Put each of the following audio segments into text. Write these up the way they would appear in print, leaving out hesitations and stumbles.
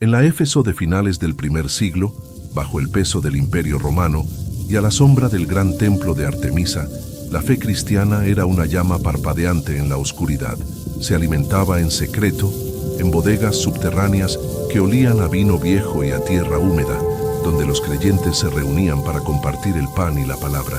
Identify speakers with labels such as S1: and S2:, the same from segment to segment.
S1: En la Éfeso de finales del primer siglo, bajo el peso del Imperio Romano y a la sombra del gran templo de Artemisa, la fe cristiana era una llama parpadeante en la oscuridad. Se alimentaba en secreto, en bodegas subterráneas que olían a vino viejo y a tierra húmeda, donde los creyentes se reunían para compartir el pan y la palabra.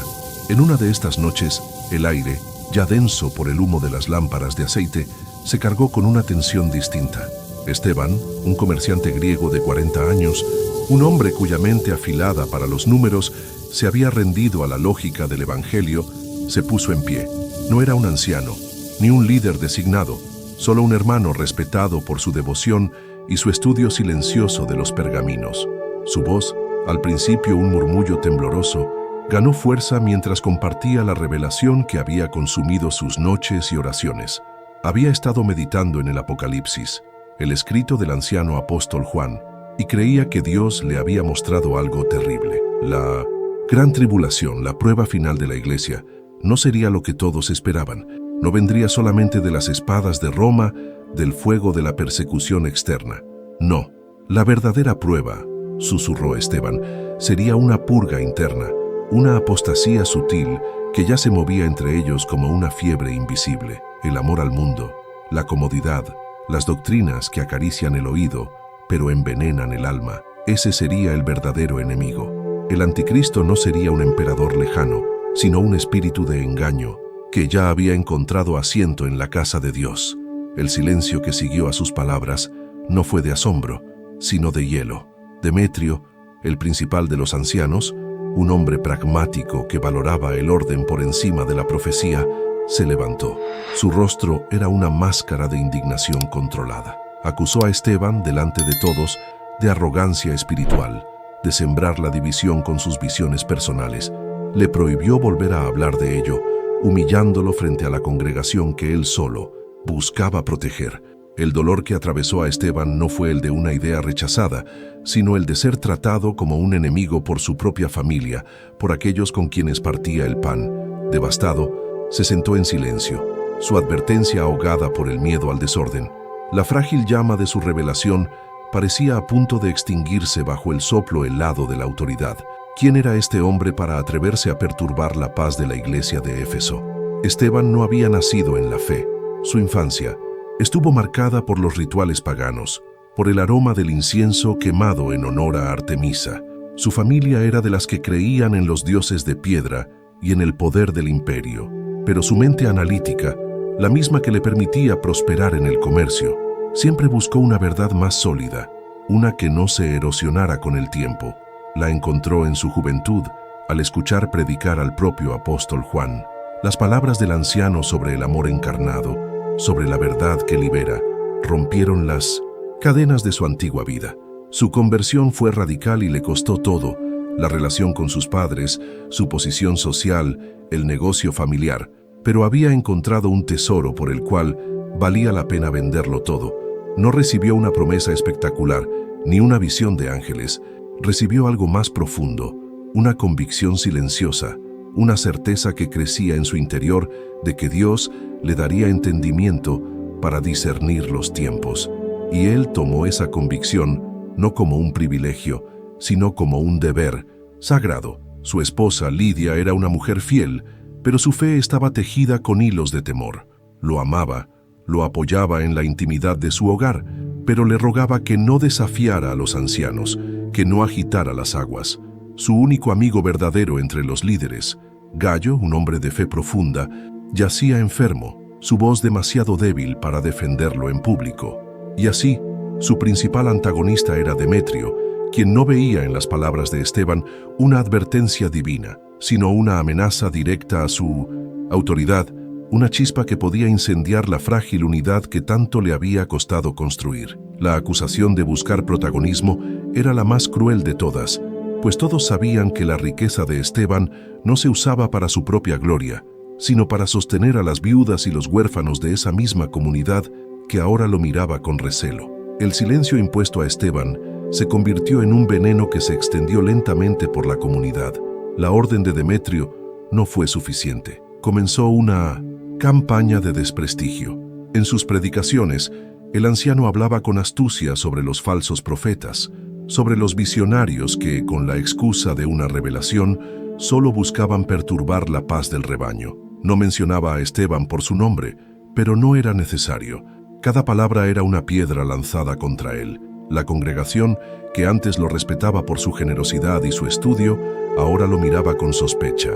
S1: En una de estas noches, el aire, ya denso por el humo de las lámparas de aceite, se cargó con una tensión distinta. Esteban, un comerciante griego de 40 años, un hombre cuya mente afilada para los números se había rendido a la lógica del Evangelio, se puso en pie. No era un anciano, ni un líder designado, solo un hermano respetado por su devoción y su estudio silencioso de los pergaminos. Su voz, al principio un murmullo tembloroso, ganó fuerza mientras compartía la revelación que había consumido sus noches y oraciones. Había estado meditando en el Apocalipsis, el escrito del anciano apóstol Juan, y creía que Dios le había mostrado algo terrible. La gran tribulación, la prueba final de la iglesia, no sería lo que todos esperaban. No vendría solamente de las espadas de Roma, del fuego de la persecución externa. No, la verdadera prueba, susurró Esteban, sería una purga interna, una apostasía sutil que ya se movía entre ellos como una fiebre invisible. El amor al mundo, la comodidad, las doctrinas que acarician el oído, pero envenenan el alma. Ese sería el verdadero enemigo. El anticristo no sería un emperador lejano, sino un espíritu de engaño que ya había encontrado asiento en la casa de Dios. El silencio que siguió a sus palabras no fue de asombro, sino de hielo. Demetrio, el principal de los ancianos, un hombre pragmático que valoraba el orden por encima de la profecía, se levantó. Su rostro era una máscara de indignación controlada. Acusó a Esteban, delante de todos, de arrogancia espiritual, de sembrar la división con sus visiones personales. Le prohibió volver a hablar de ello, humillándolo frente a la congregación que él solo buscaba proteger. El dolor que atravesó a Esteban no fue el de una idea rechazada, sino el de ser tratado como un enemigo por su propia familia, por aquellos con quienes partía el pan. Devastado, se sentó en silencio, su advertencia ahogada por el miedo al desorden. La frágil llama de su revelación parecía a punto de extinguirse bajo el soplo helado de la autoridad. ¿Quién era este hombre para atreverse a perturbar la paz de la iglesia de Éfeso? Esteban no había nacido en la fe. Su infancia estuvo marcada por los rituales paganos, por el aroma del incienso quemado en honor a Artemisa. Su familia era de las que creían en los dioses de piedra y en el poder del imperio, pero su mente analítica, la misma que le permitía prosperar en el comercio, siempre buscó una verdad más sólida, una que no se erosionara con el tiempo. La encontró en su juventud al escuchar predicar al propio apóstol Juan. Las palabras del anciano sobre el amor encarnado, sobre la verdad que libera, rompieron las cadenas de su antigua vida. Su conversión fue radical y le costó todo: la relación con sus padres, su posición social, el negocio familiar, pero había encontrado un tesoro por el cual valía la pena venderlo todo. No recibió una promesa espectacular, ni una visión de ángeles. Recibió algo más profundo, una convicción silenciosa, una certeza que crecía en su interior de que Dios le daría entendimiento para discernir los tiempos. Y él tomó esa convicción no como un privilegio, sino como un deber sagrado. Su esposa, Lidia, era una mujer fiel, pero su fe estaba tejida con hilos de temor. Lo amaba, lo apoyaba en la intimidad de su hogar, pero le rogaba que no desafiara a los ancianos, que no agitara las aguas. Su único amigo verdadero entre los líderes, Gayo, un hombre de fe profunda, yacía enfermo, su voz demasiado débil para defenderlo en público. Y así, su principal antagonista era Demetrio, quien no veía en las palabras de Esteban una advertencia divina, sino una amenaza directa a su autoridad, una chispa que podía incendiar la frágil unidad que tanto le había costado construir. La acusación de buscar protagonismo era la más cruel de todas, pues todos sabían que la riqueza de Esteban no se usaba para su propia gloria, sino para sostener a las viudas y los huérfanos de esa misma comunidad que ahora lo miraba con recelo. El silencio impuesto a Esteban se convirtió en un veneno que se extendió lentamente por la comunidad. La orden de Demetrio no fue suficiente. Comenzó una campaña de desprestigio. En sus predicaciones, El anciano hablaba con astucia sobre los falsos profetas, sobre los visionarios que, con la excusa de una revelación, solo buscaban perturbar la paz del rebaño. No mencionaba a Esteban por su nombre, pero no era necesario. Cada palabra era una piedra lanzada contra él. La congregación, que antes lo respetaba por su generosidad y su estudio, ahora lo miraba con sospecha.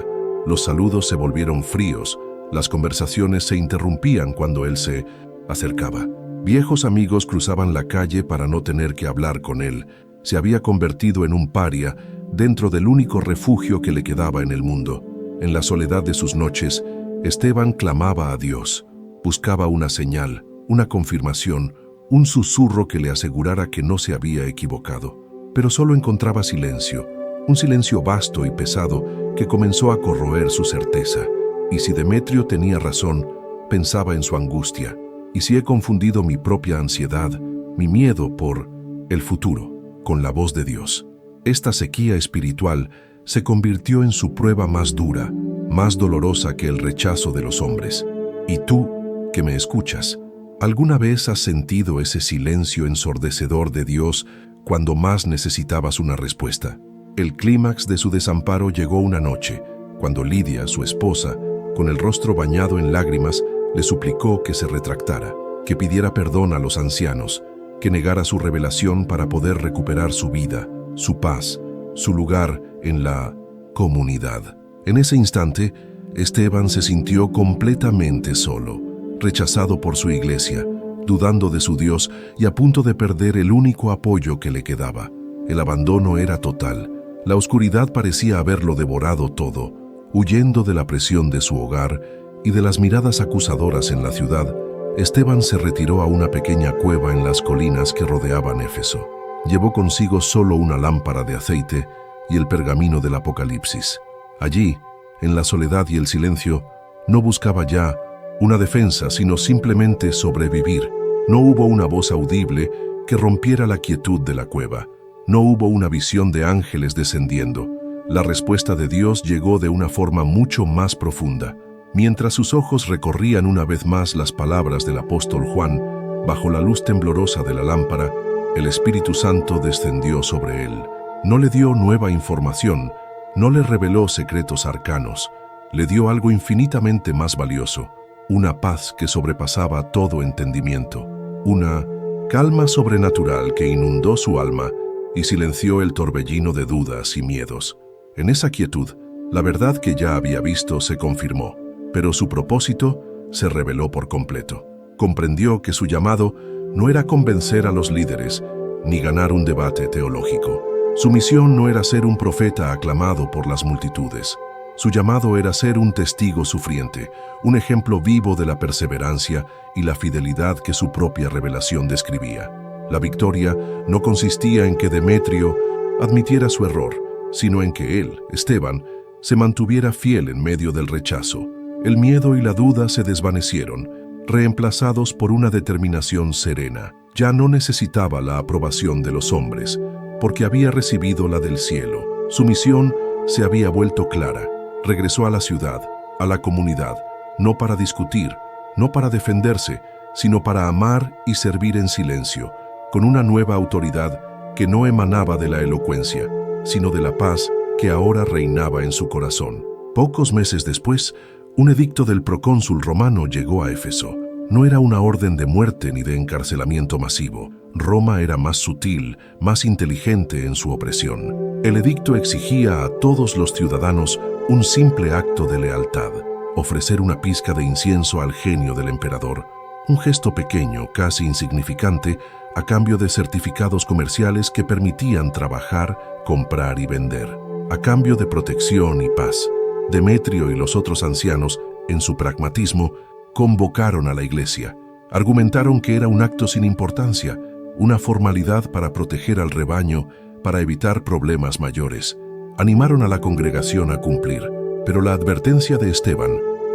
S1: Los saludos se volvieron fríos, las conversaciones se interrumpían cuando él se acercaba. Viejos amigos cruzaban la calle para no tener que hablar con él. Se había convertido en un paria dentro del único refugio que le quedaba en el mundo. En la soledad de sus noches, Esteban clamaba a Dios. Buscaba una señal, una confirmación, un susurro que le asegurara que no se había equivocado. Pero solo encontraba silencio, un silencio vasto y pesado que comenzó a corroer su certeza. Y si Demetrio tenía razón, pensaba en su angustia. Y si he confundido mi propia ansiedad, mi miedo por el futuro, con la voz de Dios. Esta sequía espiritual se convirtió en su prueba más dura, más dolorosa que el rechazo de los hombres. Y tú, que me escuchas, ¿alguna vez has sentido ese silencio ensordecedor de Dios cuando más necesitabas una respuesta? El clímax de su desamparo llegó una noche, cuando Lidia, su esposa, con el rostro bañado en lágrimas, le suplicó que se retractara, que pidiera perdón a los ancianos, que negara su revelación para poder recuperar su vida, su paz, su lugar en la comunidad. En ese instante, Esteban se sintió completamente solo, rechazado por su iglesia, dudando de su Dios y a punto de perder el único apoyo que le quedaba. El abandono era total. La oscuridad parecía haberlo devorado todo. Huyendo de la presión de su hogar y de las miradas acusadoras en la ciudad, Esteban se retiró a una pequeña cueva en las colinas que rodeaban Éfeso. Llevó consigo solo una lámpara de aceite y el pergamino del Apocalipsis. Allí, en la soledad y el silencio, no buscaba ya una defensa, sino simplemente sobrevivir. No hubo una voz audible que rompiera la quietud de la cueva. No hubo una visión de ángeles descendiendo. La respuesta de Dios llegó de una forma mucho más profunda. Mientras sus ojos recorrían una vez más las palabras del apóstol Juan, bajo la luz temblorosa de la lámpara, el Espíritu Santo descendió sobre él. No le dio nueva información, no le reveló secretos arcanos, le dio algo infinitamente más valioso, una paz que sobrepasaba todo entendimiento, una calma sobrenatural que inundó su alma y silenció el torbellino de dudas y miedos. En esa quietud, la verdad que ya había visto se confirmó, pero su propósito se reveló por completo. Comprendió que su llamado no era convencer a los líderes ni ganar un debate teológico. Su misión no era ser un profeta aclamado por las multitudes. Su llamado era ser un testigo sufriente, un ejemplo vivo de la perseverancia y la fidelidad que su propia revelación describía. La victoria no consistía en que Demetrio admitiera su error, sino en que él, Esteban, se mantuviera fiel en medio del rechazo. El miedo y la duda se desvanecieron, reemplazados por una determinación serena. Ya no necesitaba la aprobación de los hombres, porque había recibido la del cielo. Su misión se había vuelto clara. Regresó a la ciudad, a la comunidad, no para discutir, no para defenderse, sino para amar y servir en silencio, con una nueva autoridad que no emanaba de la elocuencia, sino de la paz que ahora reinaba en su corazón. Pocos meses después, un edicto del procónsul romano llegó a Éfeso. No era una orden de muerte ni de encarcelamiento masivo. Roma era más sutil, más inteligente en su opresión. El edicto exigía a todos los ciudadanos un simple acto de lealtad, ofrecer una pizca de incienso al genio del emperador, un gesto pequeño, casi insignificante, a cambio de certificados comerciales que permitían trabajar, comprar y vender, a cambio de protección y paz. Demetrio y los otros ancianos, en su pragmatismo, convocaron a la iglesia. Argumentaron que era un acto sin importancia, una formalidad para proteger al rebaño, para evitar problemas mayores. Animaron a la congregación a cumplir, pero la advertencia de Esteban,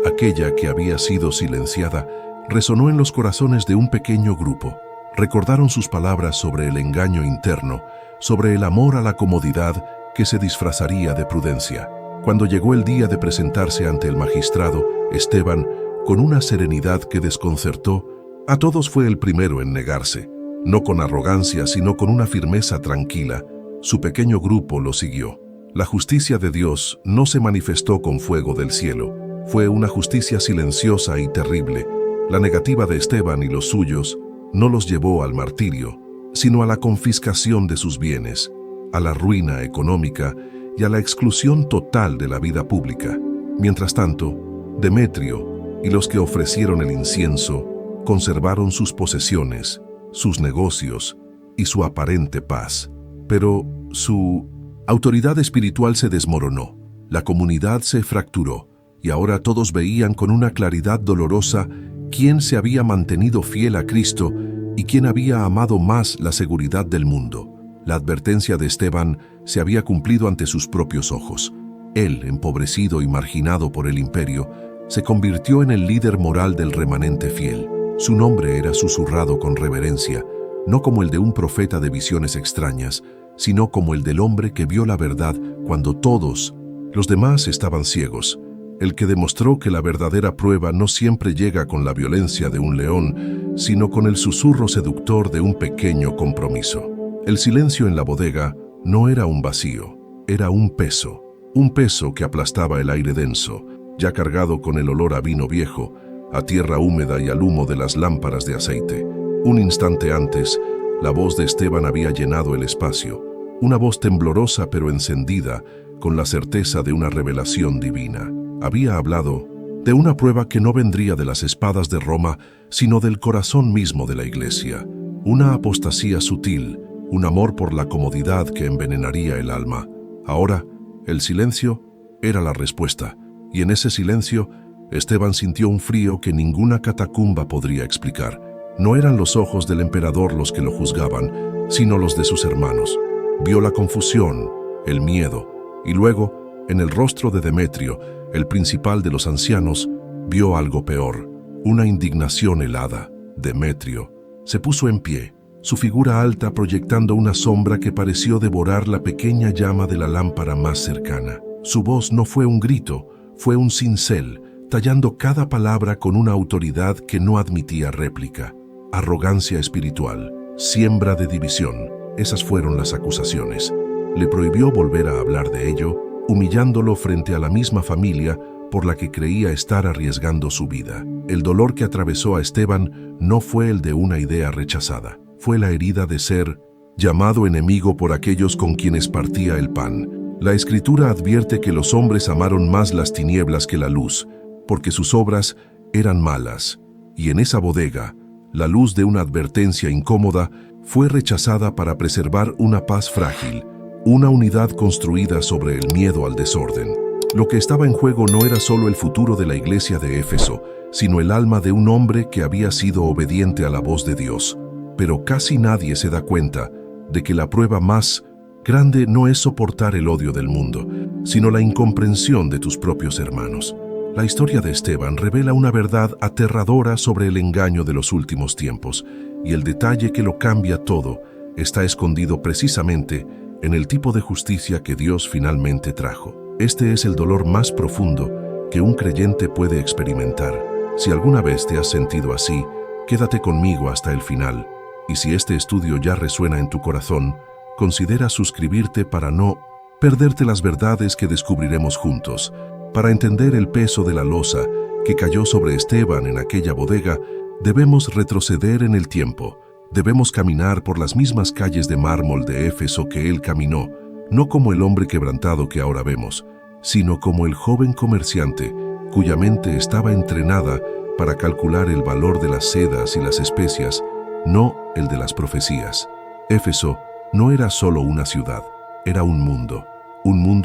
S1: aquella que había sido silenciada, resonó en los corazones de un pequeño grupo. Recordaron sus palabras sobre el engaño interno, sobre el amor a la comodidad que se disfrazaría de prudencia. Cuando llegó el día de presentarse ante el magistrado, Esteban, con una serenidad que desconcertó, A todos fue el primero en negarse, no con arrogancia, sino con una firmeza tranquila. Su pequeño grupo lo siguió. La justicia de Dios no se manifestó con fuego del cielo. Fue una justicia silenciosa y terrible. La negativa de Esteban y los suyos no los llevó al martirio, sino a la confiscación de sus bienes, a la ruina económica y a la exclusión total de la vida pública. Mientras tanto, Demetrio y los que ofrecieron el incienso conservaron sus posesiones, sus negocios y su aparente paz. Pero su autoridad espiritual se desmoronó, la comunidad se fracturó, y ahora todos veían con una claridad dolorosa quién se había mantenido fiel a Cristo y quién había amado más la seguridad del mundo. La advertencia de Esteban se había cumplido ante sus propios ojos. Él, empobrecido y marginado por el imperio, se convirtió en el líder moral del remanente fiel. Su nombre era susurrado con reverencia, no como el de un profeta de visiones extrañas, sino como el del hombre que vio la verdad cuando todos los demás estaban ciegos. El que demostró que la verdadera prueba no siempre llega con la violencia de un león, sino con el susurro seductor de un pequeño compromiso. El silencio en la bodega no era un vacío, era un peso que aplastaba el aire denso, ya cargado con el olor a vino viejo, a tierra húmeda y al humo de las lámparas de aceite. Un instante antes, la voz de Esteban había llenado el espacio, una voz temblorosa pero encendida, con la certeza de una revelación divina. Había hablado de una prueba que no vendría de las espadas de Roma, sino del corazón mismo de la Iglesia. Una apostasía sutil, un amor por la comodidad que envenenaría el alma. Ahora, el silencio era la respuesta, y en ese silencio, Esteban sintió un frío que ninguna catacumba podría explicar. No eran los ojos del emperador los que lo juzgaban, sino los de sus hermanos. Vio la confusión, el miedo, y luego, en el rostro de Demetrio, el principal de los ancianos, vio algo peor, una indignación helada. Demetrio se puso en pie, su figura alta proyectando una sombra que pareció devorar la pequeña llama de la lámpara más cercana. Su voz no fue un grito, fue un cincel, tallando cada palabra con una autoridad que no admitía réplica. Arrogancia espiritual, siembra de división, esas fueron las acusaciones. Le prohibió volver a hablar de ello, humillándolo frente a la misma familia por la que creía estar arriesgando su vida. El dolor que atravesó a Esteban no fue el de una idea rechazada, fue la herida de ser llamado enemigo por aquellos con quienes partía el pan. La Escritura advierte que los hombres amaron más las tinieblas que la luz, porque sus obras eran malas, y en esa bodega, la luz de una advertencia incómoda fue rechazada para preservar una paz frágil, una unidad construida sobre el miedo al desorden. Lo que estaba en juego no era solo el futuro de la iglesia de Éfeso, sino el alma de un hombre que había sido obediente a la voz de Dios. Pero casi nadie se da cuenta de que la prueba más grande no es soportar el odio del mundo, sino la incomprensión de tus propios hermanos. La historia de Esteban revela una verdad aterradora sobre el engaño de los últimos tiempos, y el detalle que lo cambia todo está escondido precisamente en el tipo de justicia que Dios finalmente trajo. Este es el dolor más profundo que un creyente puede experimentar. Si alguna vez te has sentido así, quédate conmigo hasta el final, y si este estudio ya resuena en tu corazón, considera suscribirte para no perderte las verdades que descubriremos juntos. Para entender el peso de la losa que cayó sobre Esteban en aquella bodega, debemos retroceder en el tiempo. Debemos caminar por las mismas calles de mármol de Éfeso que él caminó, no como el hombre quebrantado que ahora vemos, sino como el joven comerciante cuya mente estaba entrenada para calcular el valor de las sedas y las especias, no el de las profecías. Éfeso no era solo una ciudad, era un mundo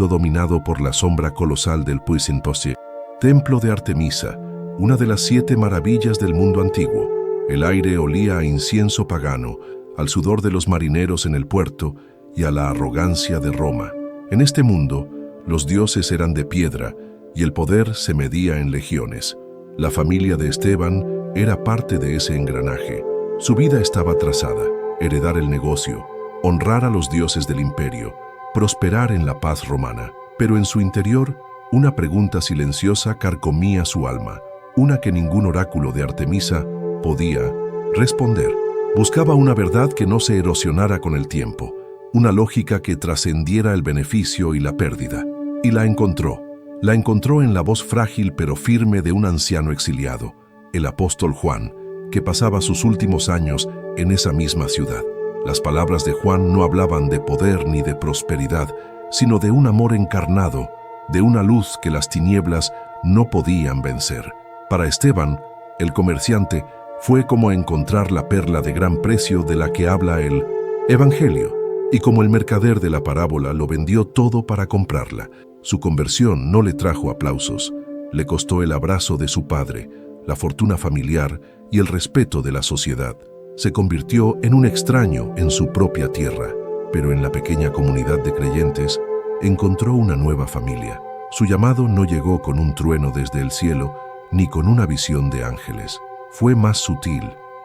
S1: dominado por la sombra colosal del Puis Impossible. Templo de Artemisa, una de las 7 maravillas del mundo antiguo. El aire olía a incienso pagano, al sudor de los marineros en el puerto y a la arrogancia de Roma. En este mundo, los dioses eran de piedra y el poder se medía en legiones. La familia de Esteban era parte de ese engranaje. Su vida estaba trazada: heredar el negocio, honrar a los dioses del imperio, prosperar en la paz romana. Pero en su interior, una pregunta silenciosa carcomía su alma, una que ningún oráculo de Artemisa podía responder. Buscaba una verdad que no se erosionara con el tiempo, una lógica que trascendiera el beneficio y la pérdida. Y la encontró. La encontró en la voz frágil pero firme de un anciano exiliado, el apóstol Juan, que pasaba sus últimos años en esa misma ciudad. Las palabras de Juan no hablaban de poder ni de prosperidad, sino de un amor encarnado, de una luz que las tinieblas no podían vencer. Para Esteban, el comerciante, fue como encontrar la perla de gran precio de la que habla el Evangelio, y como el mercader de la parábola lo vendió todo para comprarla. Su conversión no le trajo aplausos, le costó el abrazo de su padre, la fortuna familiar y el respeto de la sociedad. Se convirtió en un extraño en su propia tierra, pero en la pequeña comunidad de creyentes encontró una nueva familia. Su llamado no llegó con un trueno desde el cielo, ni con una visión de ángeles. Fue más sutil,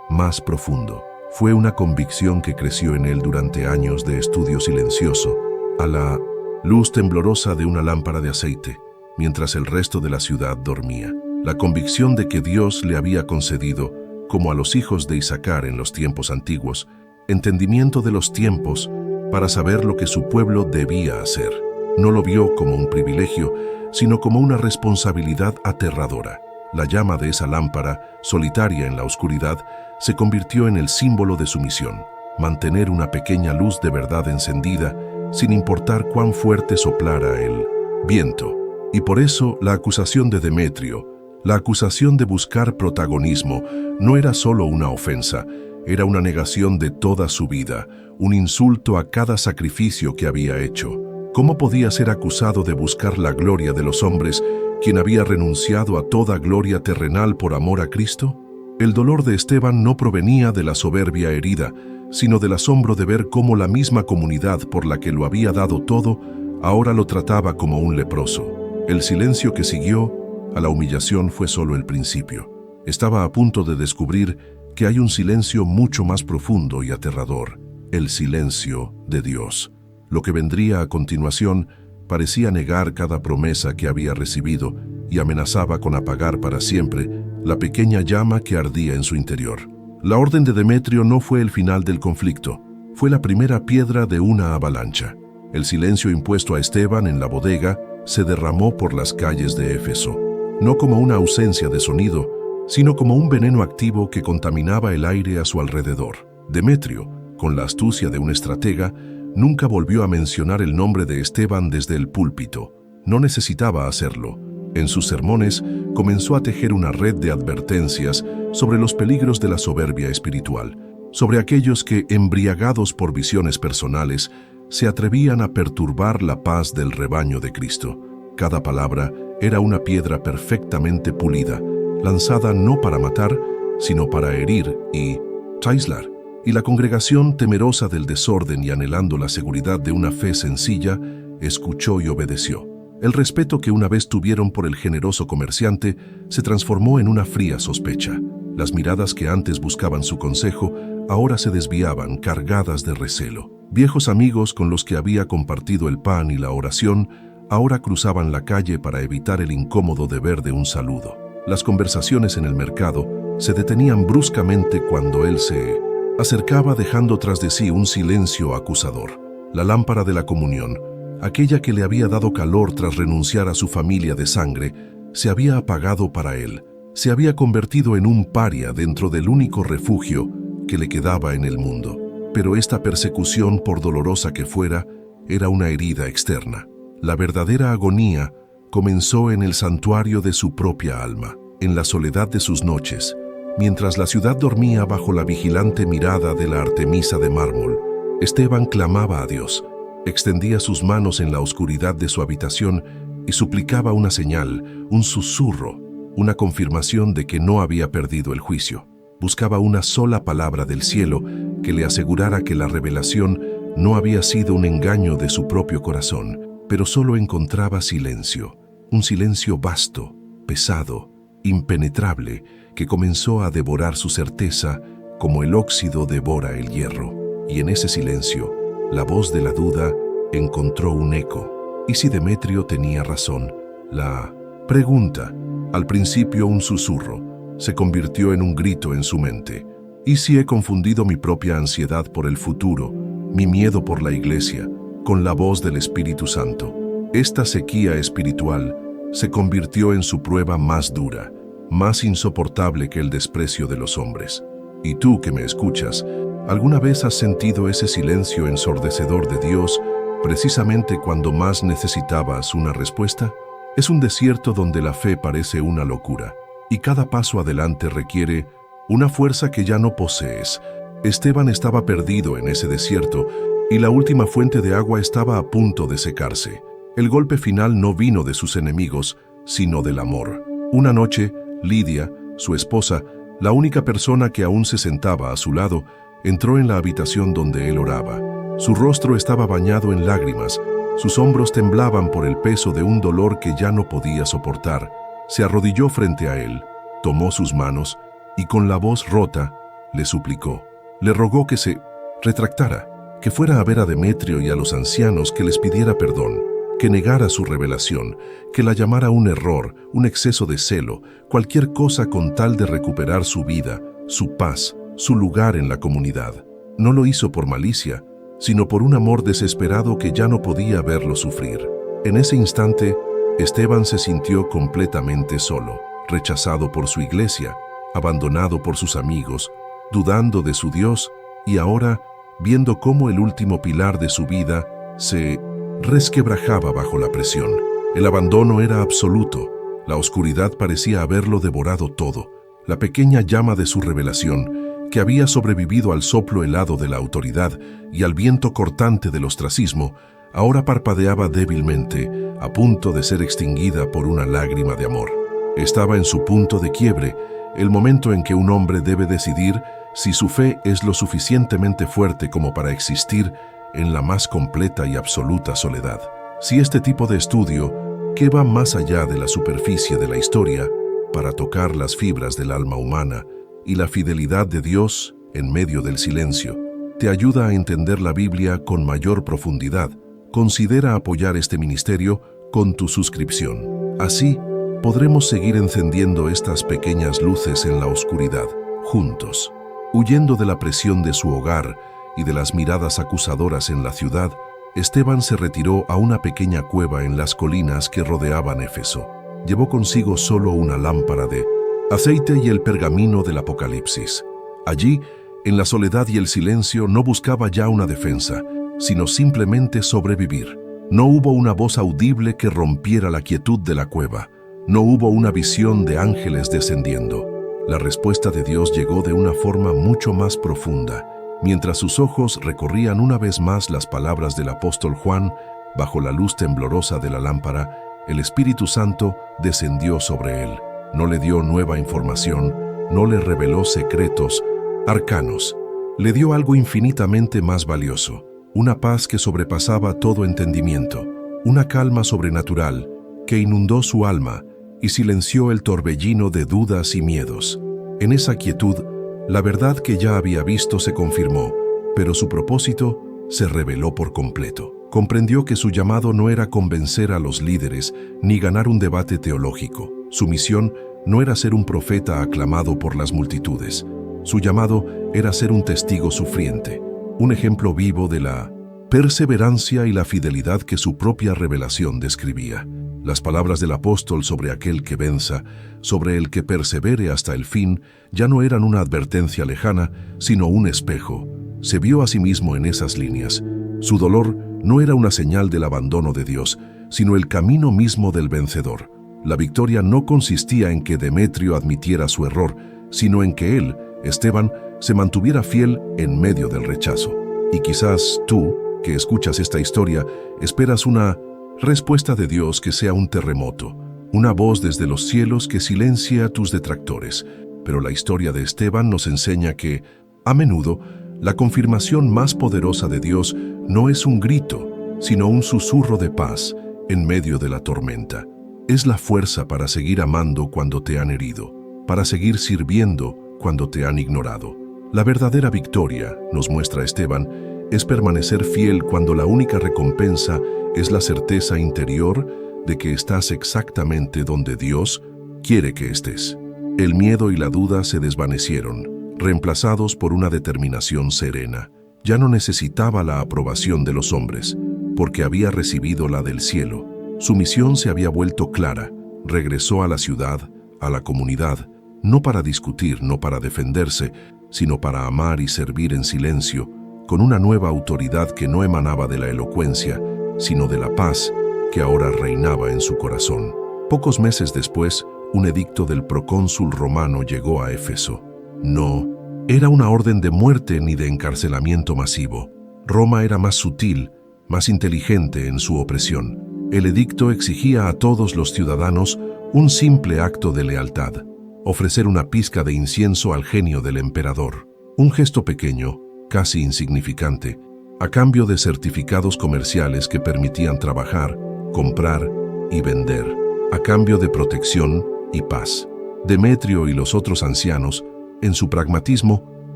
S1: más profundo. Fue una convicción que creció en él durante años de estudio silencioso, a la luz temblorosa de una lámpara de aceite, mientras el resto de la ciudad dormía. La convicción de que Dios le había concedido, como a los hijos de Isaacar en los tiempos antiguos, entendimiento de los tiempos para saber lo que su pueblo debía hacer. No lo vio como un privilegio, sino como una responsabilidad aterradora. La llama de esa lámpara, solitaria en la oscuridad, se convirtió en el símbolo de su misión: mantener una pequeña luz de verdad encendida, sin importar cuán fuerte soplara el viento. Y por eso la acusación de Demetrio, la acusación de buscar protagonismo, no era solo una ofensa, era una negación de toda su vida, un insulto a cada sacrificio que había hecho. ¿Cómo podía ser acusado de buscar la gloria de los hombres, quien había renunciado a toda gloria terrenal por amor a Cristo? El dolor de Esteban no provenía de la soberbia herida, sino del asombro de ver cómo la misma comunidad por la que lo había dado todo, ahora lo trataba como un leproso. El silencio que siguió a la humillación fue solo el principio. Estaba a punto de descubrir que hay un silencio mucho más profundo y aterrador: el silencio de Dios. Lo que vendría a continuación parecía negar cada promesa que había recibido y amenazaba con apagar para siempre la pequeña llama que ardía en su interior. La orden de Demetrio no fue el final del conflicto, fue la primera piedra de una avalancha. El silencio impuesto a Esteban en la bodega se derramó por las calles de Éfeso, no como una ausencia de sonido, sino como un veneno activo que contaminaba el aire a su alrededor. Demetrio, con la astucia de un estratega, nunca volvió a mencionar el nombre de Esteban desde el púlpito. No necesitaba hacerlo. En sus sermones comenzó a tejer una red de advertencias sobre los peligros de la soberbia espiritual, sobre aquellos que, embriagados por visiones personales, se atrevían a perturbar la paz del rebaño de Cristo. Cada palabra era una piedra perfectamente pulida, lanzada no para matar, sino para herir y aislar. Y la congregación, temerosa del desorden y anhelando la seguridad de una fe sencilla, escuchó y obedeció. El respeto que una vez tuvieron por el generoso comerciante se transformó en una fría sospecha. Las miradas que antes buscaban su consejo ahora se desviaban, cargadas de recelo. Viejos amigos con los que había compartido el pan y la oración ahora cruzaban la calle para evitar el incómodo deber de un saludo. Las conversaciones en el mercado se detenían bruscamente cuando él se acercaba, dejando tras de sí un silencio acusador. La lámpara de la comunión, aquella que le había dado calor tras renunciar a su familia de sangre, se había apagado para él. Se había convertido en un paria dentro del único refugio que le quedaba en el mundo. Pero esta persecución, por dolorosa que fuera, era una herida externa. La verdadera agonía comenzó en el santuario de su propia alma, en la soledad de sus noches, mientras la ciudad dormía bajo la vigilante mirada de la Artemisa de mármol. Esteban clamaba a Dios, extendía sus manos en la oscuridad de su habitación y suplicaba una señal, un susurro, una confirmación de que no había perdido el juicio. Buscaba una sola palabra del cielo que le asegurara que la revelación no había sido un engaño de su propio corazón, pero solo encontraba silencio, un silencio vasto, pesado, impenetrable, que comenzó a devorar su certeza como el óxido devora el hierro. Y en ese silencio, la voz de la duda encontró un eco. ¿Y si Demetrio tenía razón? La pregunta, al principio un susurro, se convirtió en un grito en su mente. ¿Y si he confundido mi propia ansiedad por el futuro, mi miedo por la iglesia, con la voz del Espíritu Santo? Esta sequía espiritual se convirtió en su prueba más dura, más insoportable que el desprecio de los hombres. Y tú que me escuchas, ¿alguna vez has sentido ese silencio ensordecedor de Dios precisamente cuando más necesitabas una respuesta? Es un desierto donde la fe parece una locura, y cada paso adelante requiere una fuerza que ya no posees. Esteban estaba perdido en ese desierto, y la última fuente de agua estaba a punto de secarse. El golpe final no vino de sus enemigos, sino del amor. Una noche, Lidia, su esposa, la única persona que aún se sentaba a su lado, entró en la habitación donde él oraba. Su rostro estaba bañado en lágrimas, sus hombros temblaban por el peso de un dolor que ya no podía soportar. Se arrodilló frente a él, tomó sus manos y con la voz rota le suplicó. Le rogó que se retractara, que fuera a ver a Demetrio y a los ancianos, que les pidiera perdón, que negara su revelación, que la llamara un error, un exceso de celo, cualquier cosa con tal de recuperar su vida, su paz, su lugar en la comunidad. No lo hizo por malicia, sino por un amor desesperado que ya no podía verlo sufrir. En ese instante, Esteban se sintió completamente solo, rechazado por su iglesia, abandonado por sus amigos, dudando de su Dios y ahora viendo cómo el último pilar de su vida se resquebrajaba bajo la presión. El abandono era absoluto, la oscuridad parecía haberlo devorado todo. La pequeña llama de su revelación, que había sobrevivido al soplo helado de la autoridad y al viento cortante del ostracismo, ahora parpadeaba débilmente, a punto de ser extinguida por una lágrima de amor. Estaba en su punto de quiebre, el momento en que un hombre debe decidir si su fe es lo suficientemente fuerte como para existir en la más completa y absoluta soledad. Si este tipo de estudio, que va más allá de la superficie de la historia, para tocar las fibras del alma humana y la fidelidad de Dios en medio del silencio, te ayuda a entender la Biblia con mayor profundidad, considera apoyar este ministerio con tu suscripción. Así, podremos seguir encendiendo estas pequeñas luces en la oscuridad, juntos. Huyendo de la presión de su hogar y de las miradas acusadoras en la ciudad, Esteban se retiró a una pequeña cueva en las colinas que rodeaban Éfeso. Llevó consigo solo una lámpara de aceite y el pergamino del Apocalipsis. Allí, en la soledad y el silencio, no buscaba ya una defensa, sino simplemente sobrevivir. No hubo una voz audible que rompiera la quietud de la cueva. No hubo una visión de ángeles descendiendo. La respuesta de Dios llegó de una forma mucho más profunda. Mientras sus ojos recorrían una vez más las palabras del apóstol Juan, bajo la luz temblorosa de la lámpara, el Espíritu Santo descendió sobre él. No le dio nueva información, no le reveló secretos arcanos. Le dio algo infinitamente más valioso, una paz que sobrepasaba todo entendimiento, una calma sobrenatural que inundó su alma y silenció el torbellino de dudas y miedos. En esa quietud, la verdad que ya había visto se confirmó, pero su propósito se reveló por completo. Comprendió que su llamado no era convencer a los líderes ni ganar un debate teológico. Su misión no era ser un profeta aclamado por las multitudes. Su llamado era ser un testigo sufriente, un ejemplo vivo de la perseverancia y la fidelidad que su propia revelación describía. Las palabras del apóstol sobre aquel que venza, sobre el que persevere hasta el fin, ya no eran una advertencia lejana, sino un espejo. Se vio a sí mismo en esas líneas. Su dolor no era una señal del abandono de Dios, sino el camino mismo del vencedor. La victoria no consistía en que Demetrio admitiera su error, sino en que él, Esteban, se mantuviera fiel en medio del rechazo. Y quizás tú, que escuchas esta historia, esperas una respuesta de Dios que sea un terremoto, una voz desde los cielos que silencie a tus detractores. Pero la historia de Esteban nos enseña que, a menudo, la confirmación más poderosa de Dios no es un grito, sino un susurro de paz en medio de la tormenta. Es la fuerza para seguir amando cuando te han herido, para seguir sirviendo cuando te han ignorado. La verdadera victoria, nos muestra Esteban, es permanecer fiel cuando la única recompensa es la certeza interior de que estás exactamente donde Dios quiere que estés. El miedo y la duda se desvanecieron, reemplazados por una determinación serena. Ya no necesitaba la aprobación de los hombres, porque había recibido la del cielo. Su misión se había vuelto clara. Regresó a la ciudad, a la comunidad, no para discutir, no para defenderse, sino para amar y servir en silencio, con una nueva autoridad que no emanaba de la elocuencia, sino de la paz que ahora reinaba en su corazón. Pocos meses después, un edicto del procónsul romano llegó a Éfeso. No era una orden de muerte ni de encarcelamiento masivo. Roma era más sutil, más inteligente en su opresión. El edicto exigía a todos los ciudadanos un simple acto de lealtad: ofrecer una pizca de incienso al genio del emperador. Un gesto pequeño, casi insignificante, a cambio de certificados comerciales que permitían trabajar, comprar y vender, a cambio de protección y paz. Demetrio y los otros ancianos, en su pragmatismo,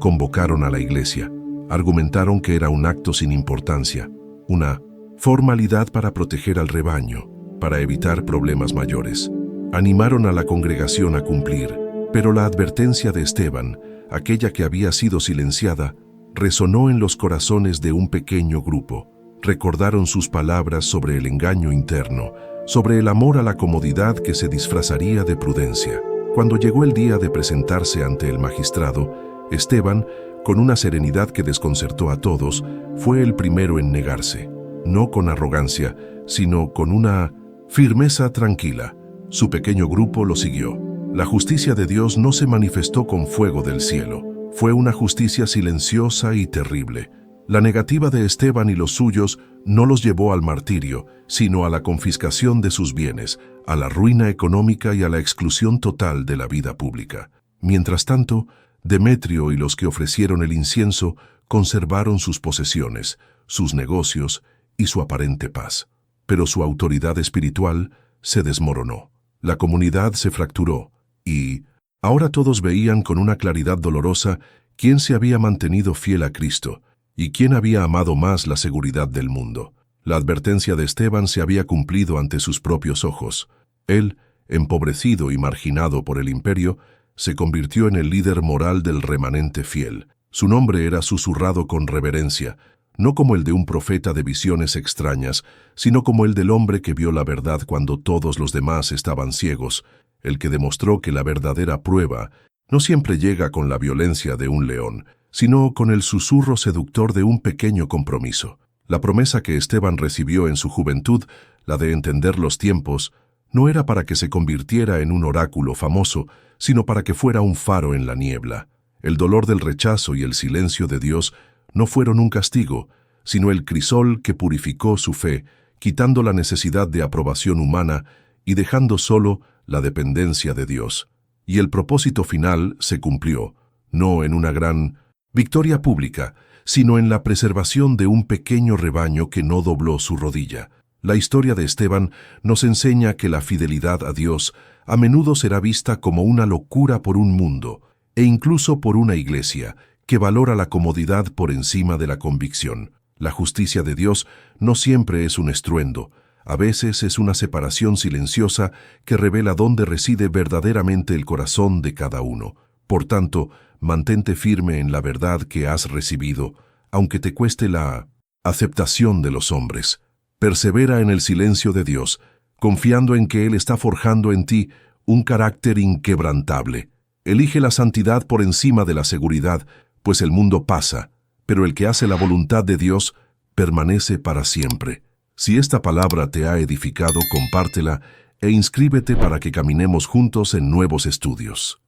S1: convocaron a la iglesia. Argumentaron que era un acto sin importancia, una formalidad para proteger al rebaño, para evitar problemas mayores. Animaron a la congregación a cumplir, pero la advertencia de Esteban, aquella que había sido silenciada, resonó en los corazones de un pequeño grupo. Recordaron sus palabras sobre el engaño interno, sobre el amor a la comodidad que se disfrazaría de prudencia. Cuando llegó el día de presentarse ante el magistrado, Esteban, con una serenidad que desconcertó a todos, fue el primero en negarse, no con arrogancia, sino con una firmeza tranquila. Su pequeño grupo lo siguió. La justicia de Dios no se manifestó con fuego del cielo. Fue una justicia silenciosa y terrible. La negativa de Esteban y los suyos no los llevó al martirio, sino a la confiscación de sus bienes, a la ruina económica y a la exclusión total de la vida pública. Mientras tanto, Demetrio y los que ofrecieron el incienso conservaron sus posesiones, sus negocios y su aparente paz. Pero su autoridad espiritual se desmoronó. La comunidad se fracturó y ahora todos veían con una claridad dolorosa quién se había mantenido fiel a Cristo y quién había amado más la seguridad del mundo. La advertencia de Esteban se había cumplido ante sus propios ojos. Él, empobrecido y marginado por el imperio, se convirtió en el líder moral del remanente fiel. Su nombre era susurrado con reverencia, no como el de un profeta de visiones extrañas, sino como el del hombre que vio la verdad cuando todos los demás estaban ciegos, el que demostró que la verdadera prueba no siempre llega con la violencia de un león, sino con el susurro seductor de un pequeño compromiso. La promesa que Esteban recibió en su juventud, la de entender los tiempos, no era para que se convirtiera en un oráculo famoso, sino para que fuera un faro en la niebla. El dolor del rechazo y el silencio de Dios no fueron un castigo, sino el crisol que purificó su fe, quitando la necesidad de aprobación humana y dejando solo la dependencia de Dios. Y el propósito final se cumplió, no en una gran victoria pública, sino en la preservación de un pequeño rebaño que no dobló su rodilla. La historia de Esteban nos enseña que la fidelidad a Dios a menudo será vista como una locura por un mundo, e incluso por una iglesia, que valora la comodidad por encima de la convicción. La justicia de Dios no siempre es un estruendo, a veces es una separación silenciosa que revela dónde reside verdaderamente el corazón de cada uno. Por tanto, mantente firme en la verdad que has recibido, aunque te cueste la aceptación de los hombres. Persevera en el silencio de Dios, confiando en que Él está forjando en ti un carácter inquebrantable. Elige la santidad por encima de la seguridad, pues el mundo pasa, pero el que hace la voluntad de Dios permanece para siempre. Si esta palabra te ha edificado, compártela e inscríbete para que caminemos juntos en nuevos estudios.